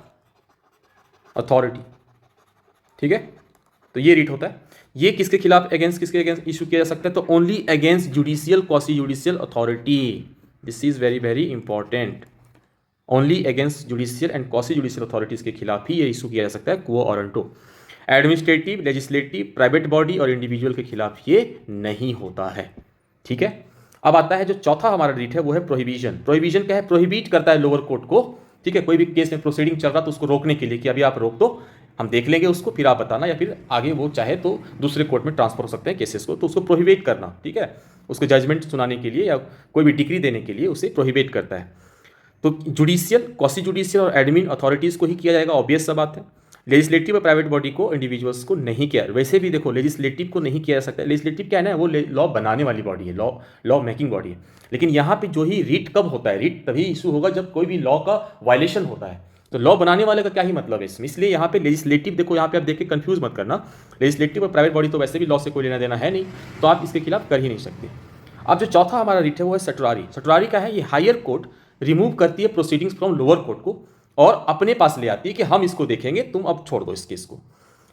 अथॉरिटी। ठीक है, तो ये रीट होता है। ये किसके खिलाफ अगेंस्ट, किसके अगेंस्ट इशू किया जा सकता है, तो only against judicial quasi judicial authority. This is very very important, only against judicial and quasi judicial authorities के खिलाफ ही ये इशू किया जा सकता है quo warranto. Administrative, legislative, private body और इंडिविजुअल के खिलाफ ये नहीं होता है। ठीक है, अब आता है जो चौथा हमारा रीट है वो है प्रोहिबिशन। प्रोहिबिशन क्या है? प्रोहिबिट करता है लोअर कोर्ट को, ठीक है, कोई भी केस में प्रोसीडिंग चल रहा तो उसको रोकने के लिए कि अभी आप रोक दो, हम देख लेंगे उसको, फिर आप बताना, या फिर आगे वो चाहे तो दूसरे कोर्ट में ट्रांसफर हो सकते हैं केसेस को, तो उसको प्रोहिबिट करना, ठीक है, उसको जजमेंट सुनाने के लिए या कोई भी डिग्री देने के लिए उसे प्रोहिबिट करता है। तो जुडिशियल, क्वासी जुडिशियल और एडमिन अथॉरिटीज़ को ही किया जाएगा, ऑब्वियस सा बात है। लेजिस्लेटिव और प्राइवेट बॉडी को, इंडिविजुअल्स को नहीं किया। वैसे भी देखो लेजिस्लेटिव को नहीं किया जा सकता। लेजिस्लेटिव क्या है ना, वो लॉ बनाने वाली बॉडी है, लॉ मेकिंग बॉडी है। लेकिन यहाँ पे जो ही रीट कब होता है, रीट तभी इशू होगा जब कोई भी लॉ का वायलेशन होता है। तो लॉ बनाने वाले का क्या ही मतलब है इसमें, इसलिए यहाँ पे लेजिस्लेटिव, देखो यहाँ पे आप देख के कंफ्यूज मत करना, लेजिस्लेटिव और प्राइवेट बॉडी तो वैसे भी लॉ से कोई लेना देना है नहीं, तो आप इसके खिलाफ कर ही नहीं सकते। अब जो चौथा हमारा रीट है वो है सटुरारी। सटुरारी क्या है? ये हायर कोर्ट रिमूव करती है प्रोसीडिंग्स फ्रॉम लोअर कोर्ट को और अपने पास ले आती है कि हम इसको देखेंगे, तुम अब छोड़ दो इस केस को।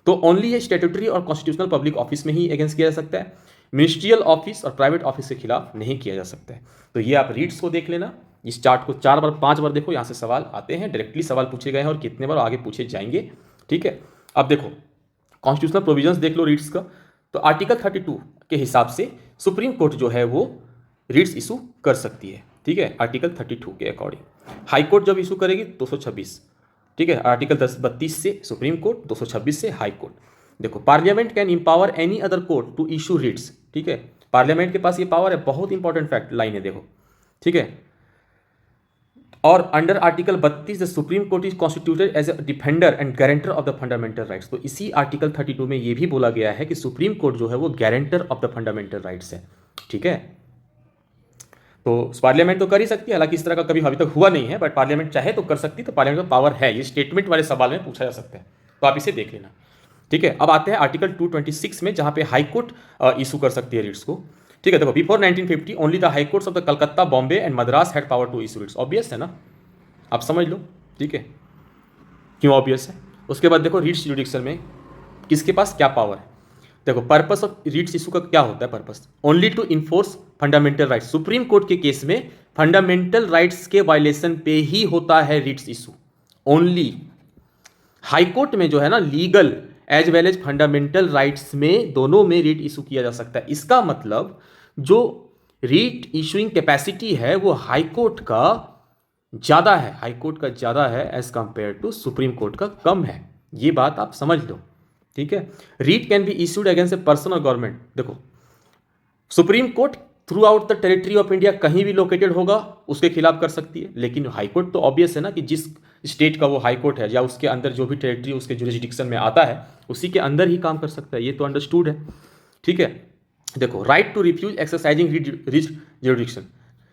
तो ओनली ये स्टैट्यूटरी और कॉन्स्टिट्यूशनल पब्लिक ऑफिस में ही अगेंस्ट किया जा सकता है, मिनिस्ट्रियल ऑफिस और प्राइवेट ऑफिस के खिलाफ नहीं किया जा सकता है। तो ये आप रीड्स को देख लेना, इस चार्ट को 4 बार 5 बार देखो, यहाँ से सवाल आते हैं, डायरेक्टली सवाल पूछे गए हैं और कितने बार आगे पूछे जाएंगे। ठीक है, अब देखो कॉन्स्टिट्यूशनल प्रोविजंस देख लो रीड्स का। तो आर्टिकल 32 के हिसाब से सुप्रीम कोर्ट जो है वो रीड्स इशू कर सकती है। ठीक है, आर्टिकल 32 के अकॉर्डिंग। हाई कोर्ट जब इशू करेगी 226, ठीक है, आर्टिकल 32 से सुप्रीम कोर्ट, 226 से हाई कोर्ट। देखो parliament can empower any other court to issue writs. ठीक है, पार्लियामेंट के पास ये पावर है, बहुत इंपॉर्टेंट फैक्ट लाइन है देखो। ठीक है, और under article 32 the supreme court is constituted as a defender and guarantor of the fundamental rights. तो इसी आर्टिकल 32 में ये भी बोला गया है कि सुप्रीम कोर्ट जो है वो guarantor of the fundamental rights है। ठीक है, तो पार्लियामेंट तो कर ही सकती है, हालांकि इस तरह का कभी अभी तक हुआ नहीं है, बट पार्लियामेंट चाहे तो कर सकती है, तो पार्लियामेंट का पावर है, ये स्टेटमेंट वाले सवाल में पूछा जा सकता है, तो आप इसे देख लेना। ठीक है, अब आते हैं आर्टिकल 226 में, जहां पे हाई कोर्ट इशू कर सकती है रीड्स को। ठीक है, देखो before 1950 only the high courts of the Calcutta, Bombay and Madras had power to issue writs. Obvious है ना, आप समझ लो। ठीक है, क्यों ऑब्वियस है? उसके बाद देखो रीड्स जुडिक्शन में किसके पास क्या पावर है। देखो पर्पस ऑफ रीड्स इशू का क्या होता है purpose, only to enforce fundamental rights. Supreme court के केस में फंडामेंटल राइट्स के वायलेशन पे ही होता है writs issue only. High court में जो है ना, legal as well as fundamental rights में दोनों में रीट इशू किया जा सकता है। इसका मतलब जो रीट इशूइंग कैपेसिटी है वो हाई कोर्ट का ज़्यादा है, हाई कोर्ट का ज़्यादा है as compare to supreme court का कम है। ये बात आप समझ लो। ठीक है, writ can be issued against a person और गवर्नमेंट। देखो supreme court throughout the territory of India कहीं भी लोकेटेड होगा उसके खिलाफ कर सकती है, लेकिन हाई कोर्ट तो ऑब्वियस है ना कि जिस स्टेट का वो हाई कोर्ट है या उसके अंदर जो भी टेरिटरी उसके जुरिसडिक्शन में आता है उसी के अंदर ही काम कर सकता है, ये तो अंडरस्टूड है। ठीक है, देखो right to refuse exercising writ jurisdiction,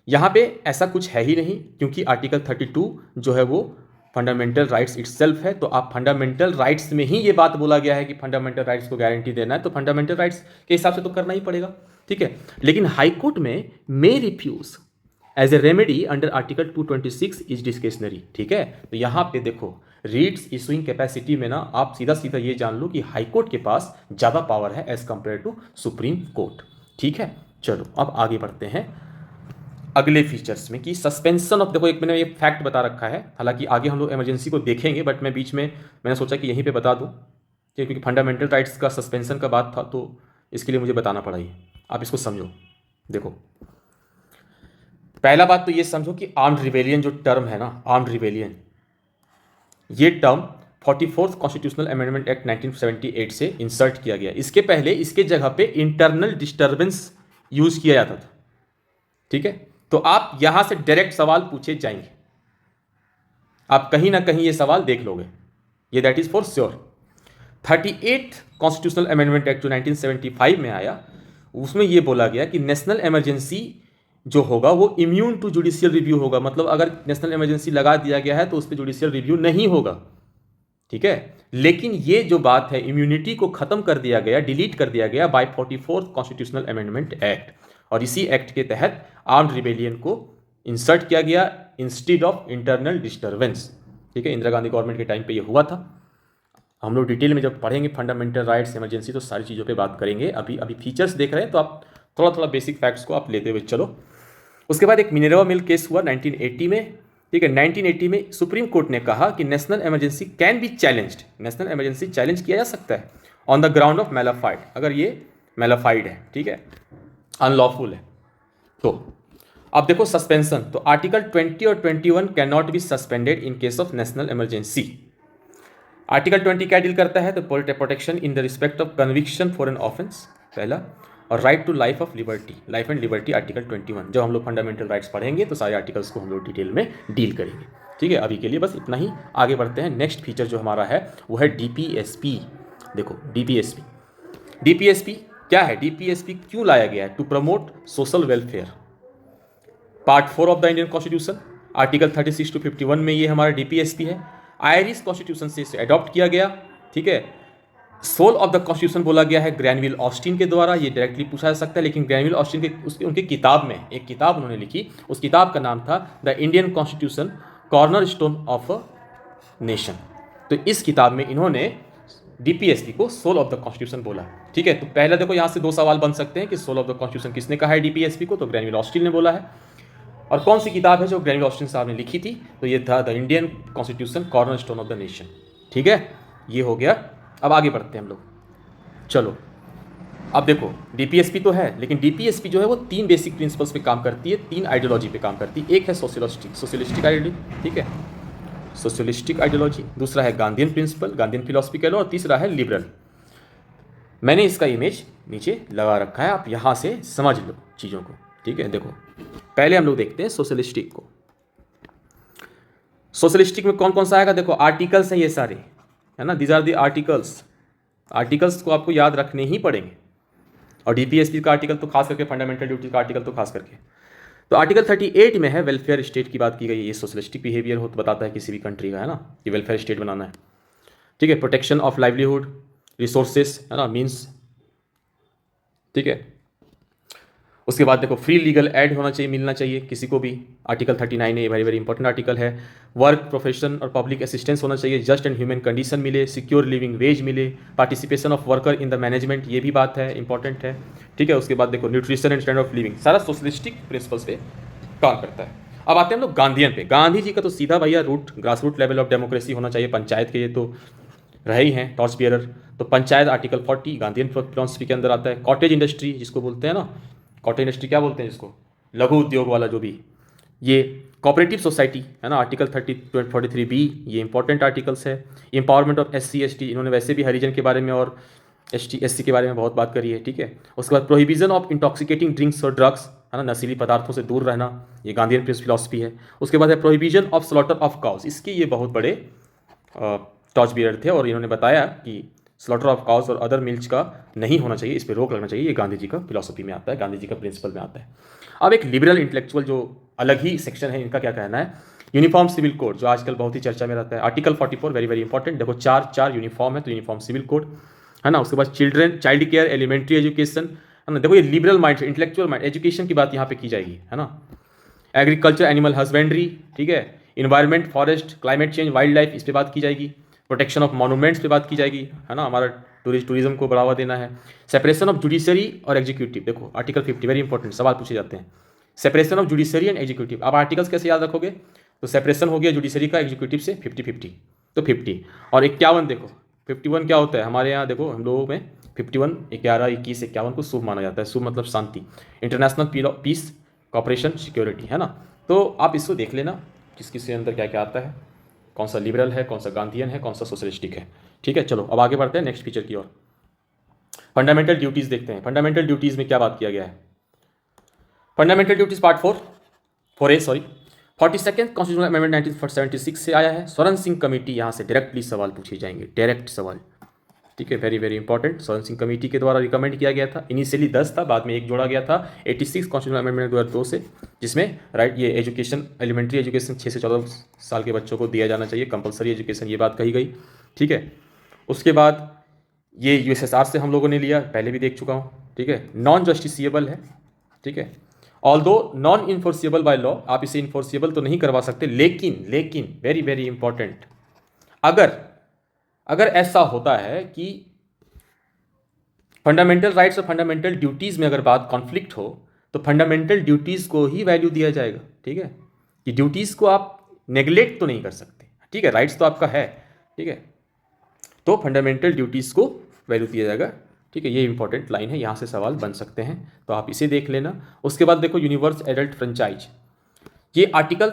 यहाँ पे ऐसा कुछ है ही नहीं, क्योंकि आर्टिकल 32 जो है वो फंडामेंटल राइट्स इटसेल्फ है। तो आप फंडामेंटल राइट्स में ही ये बात बोला गया है कि फंडामेंटल राइट्स को गारंटी देना है, तो फंडामेंटल राइट्स के हिसाब से तो करना ही पड़ेगा। ठीक है, लेकिन हाई कोर्ट में may refuse as a remedy under article 226 is discretionary. ठीक है, तो यहाँ पे देखो रीड्स इशूइंग कैपेसिटी में ना आप सीधा सीधा ये जान लो कि हाई कोर्ट के पास ज़्यादा पावर है as compare to supreme court. ठीक है, चलो अब आगे बढ़ते हैं अगले फीचर्स में कि सस्पेंशन ऑफ। देखो एक मैंने ये फैक्ट बता रखा है, हालांकि आगे हम लोग इमरजेंसी को देखेंगे, बट मैं बीच में मैंने सोचा कि यहीं पे बता दूं क्योंकि फंडामेंटल राइट्स का सस्पेंशन का बात था, तो इसके लिए मुझे बताना पड़ा। ये आप इसको समझो। देखो पहला बात तो ये समझो कि आर्म्ड रिबेलियन जो टर्म है ना, आर्म्ड रिबेलियन, ये term 44th constitutional amendment act 1978 से इंसर्ट किया गया। इसके पहले इसके जगह पे इंटरनल डिस्टर्बेंस यूज किया जाता था। ठीक है, तो आप यहां से डायरेक्ट सवाल पूछे जाएंगे, आप कहीं ना कहीं ये सवाल देख लोगे, ये that is for sure. 38th constitutional amendment act जो 1975 में आया, उसमें ये बोला गया कि नेशनल इमरजेंसी जो होगा वो इम्यून टू जुडिशियल रिव्यू होगा। मतलब अगर नेशनल इमरजेंसी लगा दिया गया है तो उस पर जुडिशियल रिव्यू नहीं होगा। ठीक है, लेकिन ये जो बात है इम्यूनिटी को खत्म कर दिया गया, डिलीट कर दिया गया bye 44th constitutional amendment act, और इसी एक्ट के तहत आर्म्ड रिबेलियन को इंसर्ट किया गया इंस्टीड ऑफ इंटरनल डिस्टर्बेंस। ठीक है, इंदिरा गांधी गवर्नमेंट के टाइम पे ये हुआ था। हम लोग डिटेल में जब पढ़ेंगे फंडामेंटल राइट्स, इमरजेंसी, तो सारी चीज़ों पे बात करेंगे। अभी फीचर्स देख रहे हैं तो आप थोड़ा थोड़ा बेसिक फैक्ट्स को आप लेते हुए चलो। उसके बाद एक मिनर्वा मिल केस हुआ 1980 में, ठीक है, 1980 में सुप्रीम कोर्ट ने कहा कि national emergency can be challenged, national emergency challenge किया जा सकता है on the ground of mala fide, अगर ये मैलाफाइड है, ठीक है, अनलॉफुल है। तो अब देखो सस्पेंशन, तो आर्टिकल 20 और 21 can not be suspended in case of national emergency. Article 20 क्या डील करता है, तो protection in the respect of conviction for an offence, पहला, और right to life of liberty, life and liberty article 21। जब हम लोग फंडामेंटल राइट्स पढ़ेंगे तो सारे आर्टिकल्स को हम लोग डिटेल में डील करेंगे, ठीक है। अभी के लिए बस इतना ही, आगे बढ़ते हैं। नेक्स्ट फीचर जो हमारा है वो है डीपीएसपी। देखो डीपीएसपी, डीपीएसपी क्या है, डीपीएसपी क्यों लाया गया है, to promote social welfare. Part 4 of the Indian constitution, article 36 to 51 में ये हमारा डीपीएसपी है। आयरिश कॉन्स्टिट्यूशन से इसे अडॉप्ट किया गया, ठीक है। सोल ऑफ द कॉन्स्टिट्यूशन बोला गया है ग्रैनविल ऑस्टिन के द्वारा, ये डायरेक्टली पूछा जा सकता है, लेकिन ग्रैनविल ऑस्टिन के उनकी किताब में एक किताब उन्होंने लिखी, उस किताब का नाम था the Indian constitution corner stone of a nation. तो इस किताब में इन्होंने डीपीएसपी को सोल ऑफ द कॉन्स्टिट्यूशन बोला, ठीक है। तो पहले देखो यहाँ से दो सवाल बन सकते हैं कि सोल ऑफ द कॉन्स्टिट्यूशन किसने कहा है डीपीएसपी को, तो ग्रैनविल ऑस्टिन ने बोला है। और कौन सी किताब है जो ग्रैनविल ऑस्टिन साहब ने लिखी थी, तो ये था the Indian constitution corner stone of the nation, ठीक है। ये हो गया। अब आगे बढ़ते हैं हम लोग, चलो। अब देखो डीपीएसपी तो है, लेकिन डीपीएसपी जो है वो 3 बेसिक प्रिंसिपल्स पे काम करती है, 3 आइडियोलॉजी पे काम करती है। एक है सोशलिस्टिक आइडियोलॉजी, ठीक है, सोशलिस्टिक आइडियोलॉजी। दूसरा है गांधीयन प्रिंसिपल, गांधीयन फिलॉसफी कह लो, और तीसरा है लिबरल। मैंने इसका इमेज नीचे लगा रखा है, आप यहाँ से समझ लो चीज़ों को, ठीक है। देखो पहले हम लोग देखते हैं सोशलिस्टिक को। सोशलिस्टिक में कौन कौन सा आएगा, देखो आर्टिकल्स हैं ये सारे, है ना, these are the articles. Articles को आपको याद रखने ही पड़ेंगे, और डीपीएसपी का आर्टिकल तो खास करके, फंडामेंटल ड्यूटीज का आर्टिकल तो खास करके। तो आर्टिकल 38 में है वेलफेयर स्टेट की बात की गई है। ये सोशलिस्टिक बिहेवियर हो तो बताता है किसी भी कंट्री का, है ना, कि वेलफेयर स्टेट बनाना है, ठीक है। प्रोटेक्शन ऑफ लाइवलीहुड रिसोर्सेस, है ना, मीन्स, ठीक है। उसके बाद देखो फ्री लीगल एड होना चाहिए, मिलना चाहिए किसी को भी, आर्टिकल 39 है, ये वेरी वेरी इंपॉर्टेंट आर्टिकल है। वर्क प्रोफेशन और पब्लिक असिस्टेंस होना चाहिए, जस्ट एंड ह्यूमन कंडीशन मिले, सिक्योर लिविंग वेज मिले, participation of worker in the management, ये भी बात है, इंपॉर्टेंट है, ठीक है। उसके बाद देखो nutrition and standard of living, सारा सोशलिस्टिक प्रिंसिपल्स पे काम करता है। अब आते हैं हम लोग गांधीयन पे। गांधी जी का तो सीधा भैया grass root level of democracy होना चाहिए, पंचायत के ये तो रहे ही हैं टॉर्च बियरर। तो पंचायत आर्टिकल 40 गांधीयन फिलॉसफी के अंदर आता है। कॉटेज इंडस्ट्री जिसको बोलते हैं ना, कॉटेज इंडस्ट्री क्या बोलते हैं जिसको, लघु उद्योग वाला जो भी, ये कोऑपरेटिव सोसाइटी, है ना, आर्टिकल 43B, ये इंपॉर्टेंट आर्टिकल्स है। एम्पावरमेंट ऑफ SC ST, इन्होंने वैसे भी हरिजन के बारे में और ST SC के बारे में बहुत बात करी है, ठीक है। उसके बाद प्रोहिबिजन ऑफ इंटॉक्सिकेटिंग ड्रिंक्स और ड्रग्स, है ना, नशीली पदार्थों से दूर रहना, ये गांधीयन फिलॉसफी है। उसके बाद है प्रोहिबिजन ऑफ स्लॉटर ऑफ काउज, इसके ये बहुत बड़े टॉर्च बियरर थे, और इन्होंने बताया कि स्लॉटर ऑफ काउस और अदर मिल्च का नहीं होना चाहिए, इस पर रोक लगना चाहिए। ये गांधी जी का फिलॉसफी में आता है, गांधी जी का प्रिंसिपल में आता है। अब एक लिबरल इंटेलेक्चुअल जो अलग ही सेक्शन है, इनका क्या कहना है, यूनिफॉर्म सिविल कोड जो आजकल बहुत ही चर्चा में रहता है, आर्टिकल 44 वेरी वेरी इंपॉर्टेंट। देखो चार यूनिफॉर्म है, तो यूनिफॉर्म सिविल कोड, है ना। उसके बाद चाइल्ड केयर, एलिमेंट्री एजुकेशन, है ना। देखो ये liberal mind, intellectual mind, education की बात यहाँ पे की जाएगी, है ना। एग्रीकल्चर, एनिमल हस्बेंड्री, ठीक है। Environment, forest, climate change, wild life, इस पर बात की जाएगी। प्रोटेक्शन ऑफ मॉन्यूमेंट्स पे बात की जाएगी, है ना, हमारा टूरिज्म को बढ़ावा देना है। सेपरेशन ऑफ जुडिशरी और एग्जीक्यूटिव, देखो आर्टिकल 50 वेरी इंपॉर्टेंट, सवाल पूछे जाते हैं, separation of judiciary and executive. अब आर्टिकल्स कैसे याद रखोगे, तो सेपरेशन हो गया जुडिशरी का, एग्जीक्यूटिव से 50-50, तो 50 और 51, देखो 51 क्या होता है हमारे यहाँ, देखो हम लोगों में 51 11 21 51 को शुभ माना जाता है। शुभ मतलब शांति, इंटरनेशनल पीस, कॉपरेशन, सिक्योरिटी, है ना। तो आप इसको देख लेना किस किस के अंदर क्या क्या आता है, कौन सा लिबरल है, कौन सा गांधीयन है, कौन सा सोशलिस्टिक है, ठीक है। चलो अब आगे बढ़ते हैं नेक्स्ट फीचर की ओर। फंडामेंटल ड्यूटीज देखते हैं। फंडामेंटल ड्यूटीज में क्या बात किया गया है, fundamental duties part 42nd constitutional amendment 1976 से आया है। स्वर्ण सिंह कमेटी, यहाँ से डायरेक्टली सवाल पूछे जाएंगे, डायरेक्ट सवाल, ठीक है, वेरी वेरी इंपॉर्टेंट। स्वर्ण सिंह कमेटी के द्वारा रिकमेंड किया गया था, इनिशियली 10 था, बाद में एक जोड़ा गया था 86 कॉन्स्टिट्यूशनल अमेंडमेंट 2002 से, जिसमें राइट ये एजुकेशन, एलिमेंट्री एजुकेशन 6 से 14 साल के बच्चों को दिया जाना चाहिए, कंपलसरी एजुकेशन, ये बात कही गई, ठीक है। उसके बाद ये USSR से हम लोगों ने लिया, पहले भी देख चुका हूँ, ठीक है। नॉन जस्टिसिएबल है, ठीक है, although non enforceable by law, आप इसे इन्फोर्सिएबल तो नहीं करवा सकते, लेकिन वेरी वेरी इंपॉर्टेंट, अगर ऐसा होता है कि फंडामेंटल राइट्स और फंडामेंटल ड्यूटीज़ में अगर बात कॉन्फ्लिक्ट हो, तो फंडामेंटल ड्यूटीज़ को ही वैल्यू दिया जाएगा, ठीक है, कि ड्यूटीज़ को आप नेग्लेक्ट तो नहीं कर सकते, ठीक है, राइट्स तो आपका है, ठीक है, तो फंडामेंटल ड्यूटीज़ को वैल्यू दिया जाएगा, ठीक है, ये इंपॉर्टेंट लाइन है, यहाँ से सवाल बन सकते हैं, तो आप इसे देख लेना। उसके बाद देखो यूनिवर्स एडल्ट फ्रेंचाइज, ये आर्टिकल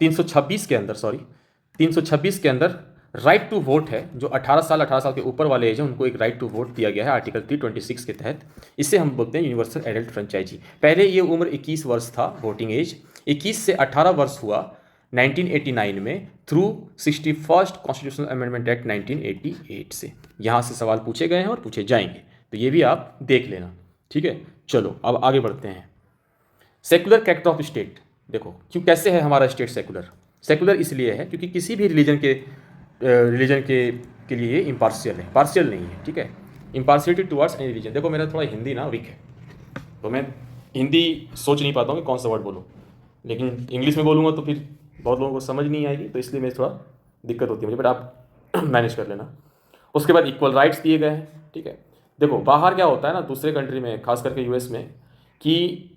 326 के अंदर, सॉरी 326 के अंदर राइट टू वोट है, जो 18 साल के ऊपर वाले एज हैं उनको एक राइट टू वोट दिया गया है आर्टिकल 326 के तहत। इसे हम बोलते हैं यूनिवर्सल एडल्ट फ्रेंचाइजी। पहले ये उम्र 21 वर्ष था वोटिंग एज, 21 से 18 वर्ष हुआ 1989 में through 61st constitutional amendment act 1988 से। यहाँ से सवाल पूछे गए हैं और पूछे जाएंगे, तो ये भी आप देख लेना, ठीक है। चलो अब आगे बढ़ते हैं। सेकुलर कैरेक्टर ऑफ स्टेट, देखो क्यों कैसे है हमारा स्टेट सेकुलर। सेकुलर इसलिए है क्योंकि किसी भी रिलीजन के लिए इम्पार्शियल है, पार्शियल नहीं है, ठीक है, इम्पार्शियलिटी टुवर्ड्स एनी रिलीजन। देखो मेरा थोड़ा हिंदी ना वीक है, तो मैं हिंदी सोच नहीं पाता हूँ कि कौन सा वर्ड बोलूँ, लेकिन इंग्लिश में बोलूँगा तो फिर बहुत लोगों को समझ नहीं आएगी, तो इसलिए मेरी थोड़ा दिक्कत होती है मुझे, बट आप मैनेज कर लेना। उसके बाद इक्वल राइट्स दिए गए हैं, ठीक है। देखो बाहर क्या होता है ना, दूसरे कंट्री में, खास करके यूएस में, कि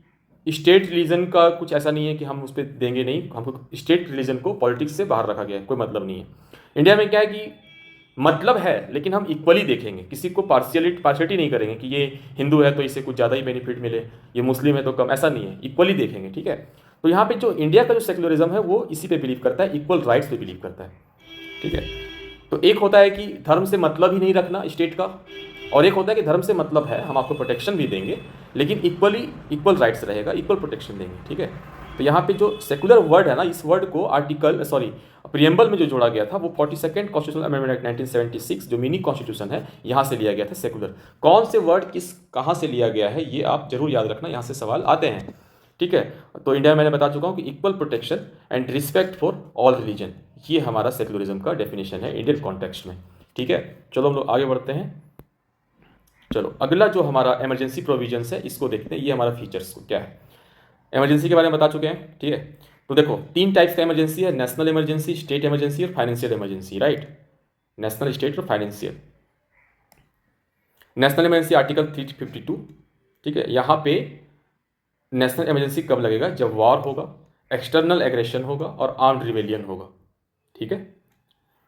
स्टेट रिलीजन का कुछ ऐसा नहीं है कि हम उस पर देंगे नहीं, हमको स्टेट रिलीजन को पॉलिटिक्स से बाहर रखा गया है, कोई मतलब नहीं है। इंडिया में क्या है कि मतलब है, लेकिन हम इक्वली देखेंगे, किसी को पार्शियलिटी नहीं करेंगे कि ये हिंदू है तो इसे कुछ ज़्यादा ही बेनिफिट मिले, ये मुस्लिम है तो कम, ऐसा नहीं है, इक्वली देखेंगे, ठीक है। तो यहाँ पे जो इंडिया का जो सेकुलरिज्म है वो इसी पे बिलीव करता है, इक्वल राइट्स पे बिलीव करता है, ठीक है। तो एक होता है कि धर्म से मतलब ही नहीं रखना स्टेट का, और एक होता है कि धर्म से मतलब है, हम आपको प्रोटेक्शन भी देंगे लेकिन इक्वल राइट्स रहेगा, इक्वल प्रोटेक्शन देंगे, ठीक है। तो यहाँ पे जो सेकुलर वर्ड है ना, इस वर्ड को प्रियम्बल में जो जोड़ा गया था वो 42nd कॉन्स्टिट्यूशनल अमेंडमेंट एक्ट 1976 जो मिनी कॉन्स्टिट्यूशन है, यहाँ से लिया गया था सेकुलर। कौन से वर्ड कहाँ से लिया गया है ये आप जरूर याद रखना, यहाँ से सवाल आते हैं, ठीक है। तो इंडिया में मैंने बता चुका हूँ कि equal protection and respect for all religion, ये हमारा सेकुलरिज्म का डेफिनेशन है इंडियन कॉन्टेक्स्ट में, ठीक है। चलो हम लोग आगे बढ़ते हैं। चलो अगला जो हमारा इमरजेंसी प्रोविजंस है इसको देखते हैं, ये हमारा फीचर्स क्या है। इमरजेंसी के बारे में बता चुके हैं, ठीक है। तो देखो 3 टाइप्स का इमरजेंसी है, नेशनल इमरजेंसी, स्टेट इमरजेंसी और financial emergency, right. National, state और फाइनेंशियल। नेशनल इमरजेंसी आर्टिकल 352, ठीक है। यहाँ पे नेशनल इमरजेंसी कब लगेगा, जब वॉर होगा, एक्सटर्नल एग्रेशन होगा और आर्म्ड रिबेलियन होगा, ठीक है।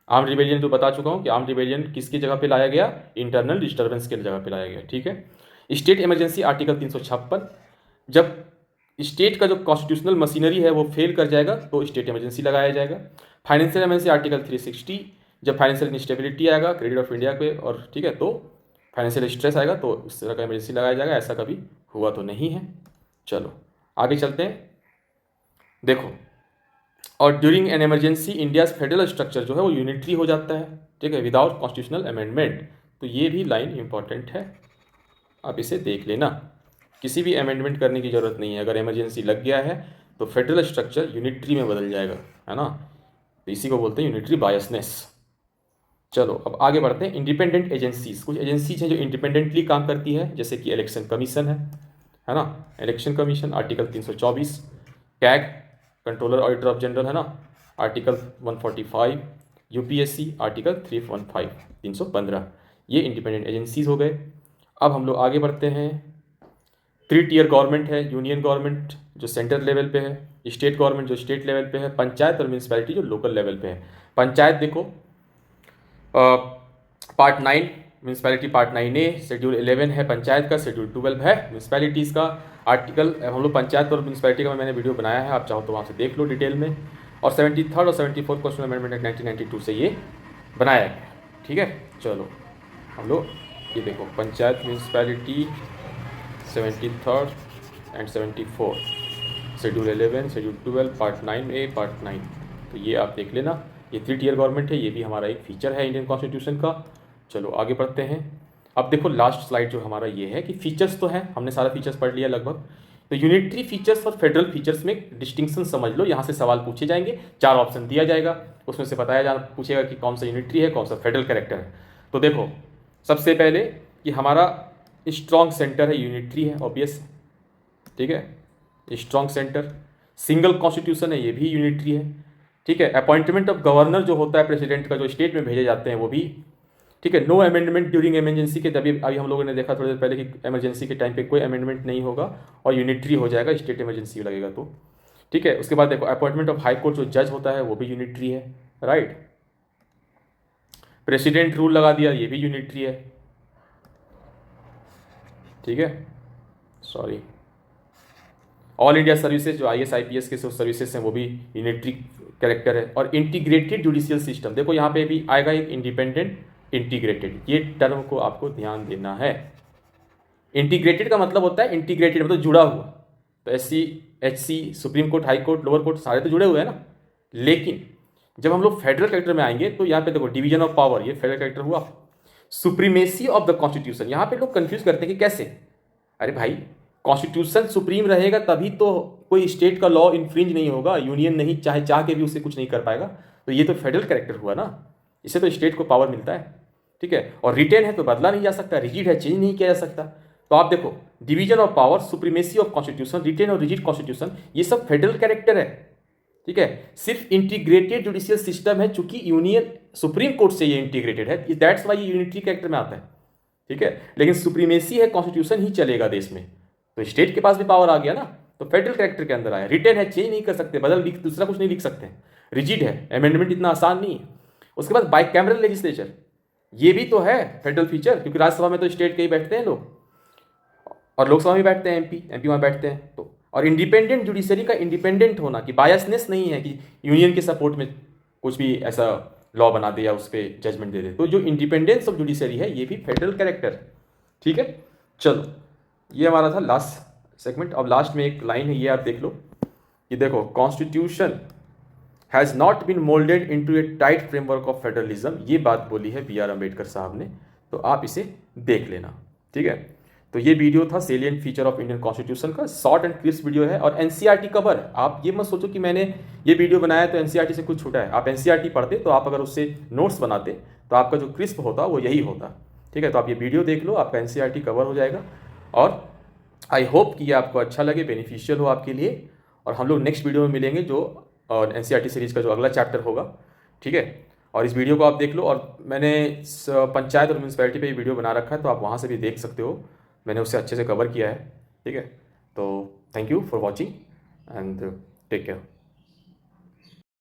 आर्म्ड रिबेलियन जो बता चुका हूँ कि आर्म्ड रिबेलियन किसकी जगह पे लाया गया, इंटरनल डिस्टर्बेंस की जगह पे लाया गया, ठीक है। स्टेट इमरजेंसी आर्टिकल 356, जब स्टेट का जो कॉन्स्टिट्यूशनल मशीनरी है वो फेल कर जाएगा तो स्टेट इमरजेंसी लगाया जाएगा। फाइनेंशियल इमरजेंसी आर्टिकल 360, जब फाइनेंशियल इंस्टेबिलिटी आएगा क्रेडिट ऑफ इंडिया पे, और ठीक है, तो फाइनेंशियल स्ट्रेस आएगा तो इस तरह का इमरजेंसी लगाया जाएगा। ऐसा कभी हुआ तो नहीं है। चलो आगे चलते हैं। देखो, और during an emergency India's federal structure जो है वो यूनिटरी हो जाता है, ठीक है, विदाउट कॉन्स्टिट्यूशनल अमेंडमेंट। तो ये भी लाइन इंपॉर्टेंट है, आप इसे देख लेना। किसी भी अमेंडमेंट करने की ज़रूरत नहीं है, अगर इमरजेंसी लग गया है तो फेडरल स्ट्रक्चर यूनिटरी में बदल जाएगा, है ना। तो इसी को बोलते हैं यूनिटरी बायसनेस। चलो अब आगे बढ़ते हैं। इंडिपेंडेंट एजेंसीज, कुछ एजेंसीज हैं जो इंडिपेंडेंटली काम करती है, जैसे कि इलेक्शन कमीशन है ना, election commission article 324, CAG controller auditor of general, है ना, आर्टिकल 145, यूपीएससी आर्टिकल 315, 315, ये इंडिपेंडेंट एजेंसीज हो गए। अब हम लोग आगे बढ़ते हैं। 3 टियर गवर्नमेंट है, यूनियन गवर्नमेंट जो सेंट्रल लेवल पे है, स्टेट गवर्नमेंट जो स्टेट लेवल पे है, पंचायत और म्यूनसिपैलिटी जो लोकल लेवल पे है। पंचायत देखो part 9 municipality part 9A, schedule 11 है पंचायत का, शेड्यूल 12 है म्यूनसिपैलिटीज़ का। आर्टिकल हम लोग पंचायत और म्यूनसिपैलिटी का मैंने वीडियो बनाया है, आप चाहो तो वहाँ से देख लो डिटेल में। और 73rd और 74th कॉन्स्टिट्यूशनल अमेंडमेंट एक्ट 1992 से ये बनाया गया, ठीक है। चलो हम लोग ये देखो, panchayat municipality 73rd and 74, schedule 11, schedule 12, part 9A, part 9, तो ये आप देख लेना। ये 3 टियर गवर्नमेंट है, ये भी हमारा एक फीचर है इंडियन कॉन्स्टिट्यूशन का। चलो आगे बढ़ते हैं। अब देखो लास्ट स्लाइड जो हमारा ये है कि फीचर्स तो हैं, हमने सारा फीचर्स पढ़ लिया लगभग। तो यूनिटरी फीचर्स और फेडरल फीचर्स में डिस्टिंक्शन समझ लो, यहाँ से सवाल पूछे जाएंगे, 4 ऑप्शन दिया जाएगा, उसमें से पूछेगा कि कौन सा यूनिटरी है, कौन सा फेडरल कैरेक्टर है। तो देखो सबसे पहले कि हमारा स्ट्रॉन्ग सेंटर है, यूनिटरी है, ऑब्वियस, ठीक है, स्ट्रॉन्ग सेंटर। सिंगल कॉन्स्टिट्यूशन है, ये भी यूनिटरी है, ठीक है। अपॉइंटमेंट ऑफ गवर्नर जो होता है प्रेसिडेंट का, जो स्टेट में भेजे जाते हैं, वो भी, ठीक है। नो अमेंडमेंट ड्यूरिंग इमरजेंसी के, तभी अभी हम लोगों ने देखा थोड़ी देर पहले कि इमरजेंसी के टाइम पे कोई अमेंडमेंट नहीं होगा और यूनिटरी हो जाएगा, स्टेट इमरजेंसी लगेगा तो। ठीक है। उसके बाद देखो अपॉइंटमेंट ऑफ हाई कोर्ट जो जज होता है वो भी यूनिटरी है, राइट। प्रेसिडेंट रूल लगा दिया, ये भी यूनिटरी है, ठीक है। सॉरी, ऑल इंडिया सर्विसेज जो IAS IPS के जो सर्विसेज हैं वो भी यूनिटरी कैरेक्टर है। और इंटीग्रेटेड जुडिशियल सिस्टम, देखो यहाँ पे भी आएगा एक इंडिपेंडेंट इंटीग्रेटेड, ये टर्म को आपको ध्यान देना है। इंटीग्रेटेड का मतलब होता है इंटीग्रेटेड मतलब जुड़ा हुआ, तो SC HC supreme court, high court, lower court सारे तो जुड़े हुए हैं ना। लेकिन जब हम लोग फेडरल कैरेक्टर में आएंगे तो यहाँ पे देखो डिवीजन ऑफ पावर, ये फेडरल कैरेक्टर हुआ। सुप्रीमेसी ऑफ द कॉन्स्टिट्यूशन, यहाँ पे लोग कंफ्यूज करते हैं कि कैसे, अरे भाई कॉन्स्टिट्यूशन सुप्रीम रहेगा तभी तो कोई स्टेट का लॉ इन्फ्रिंज नहीं होगा, यूनियन नहीं चाहे चाह के भी उससे कुछ नहीं कर पाएगा। तो ये तो फेडरल कैरेक्टर हुआ ना, इससे तो स्टेट को पावर मिलता है, ठीक है। और रिटेन है तो बदला नहीं जा सकता, रिजिड है चेंज नहीं किया जा सकता। तो आप देखो division of power, supremacy of constitution, written और रिजिड कॉन्स्टिट्यूशन, ये सब फेडरल कैरेक्टर है, ठीक है। सिर्फ इंटीग्रेटेड जुडिशियल सिस्टम है, चूंकि यूनियन सुप्रीम कोर्ट से ये इंटीग्रेटेड है, दैट्स वाई ये यूनिटरी कैरेक्टर में आता है, ठीक है। लेकिन सुप्रीमेसी है, कॉन्स्टिट्यूशन ही चलेगा देश में, तो स्टेट के पास भी पावर आ गया ना, तो फेडरल कैरेक्टर के अंदर आया। रिटेन है, चेंज नहीं कर सकते, बदल दूसरा कुछ नहीं लिख सकते। रिजिड है, अमेंडमेंट इतना आसान नहीं है। उसके बाद बाइकैमरल लेजिस्लेचर, ये भी तो है फेडरल फीचर, क्योंकि राज्यसभा में तो स्टेट के ही बैठते हैं लोग और लोकसभा में बैठते हैं एमपी वहाँ बैठते हैं। तो और इंडिपेंडेंट जुडिशरी का इंडिपेंडेंट होना, कि बायसनेस नहीं है कि यूनियन के सपोर्ट में कुछ भी ऐसा लॉ बना दे या उस पर जजमेंट दे दे। तो जो इंडिपेंडेंस ऑफ जुडिशरी है ये भी फेडरल कैरेक्टर है, ठीक है। चलो ये हमारा था लास्ट सेगमेंट। अब लास्ट में एक लाइन है, ये आप देख लो, ये देखो, constitution has not been moulded into a tight framework of federalism, ये बात बोली है BR अम्बेडकर साहब ने, तो आप इसे देख लेना, ठीक है। तो ये वीडियो था salient feature of Indian constitution का, शॉर्ट एंड क्रिस्प वीडियो है और NCERT कवर है। आप ये मत सोचो कि मैंने ये वीडियो बनाया तो NCERT से कुछ छूटा है। आप NCERT पढ़ते तो आप अगर उससे नोट्स बनाते तो आपका जो क्रिस्प होता वो यही होता, ठीक है। तो आप ये वीडियो देख लो, आपका NCERT कवर हो जाएगा। और आई होप कि ये आपको अच्छा लगे, बेनिफिशियल हो आपके लिए। और हम लोग नेक्स्ट वीडियो में मिलेंगे जो NCERT सीरीज का जो अगला चैप्टर होगा, ठीक है। और इस वीडियो को आप देख लो, और मैंने पंचायत और म्यूनसिपैलिटी पे ये वीडियो बना रखा है, तो आप वहाँ से भी देख सकते हो, मैंने उससे अच्छे से कवर किया है, ठीक है। तो thank you for watching and take care.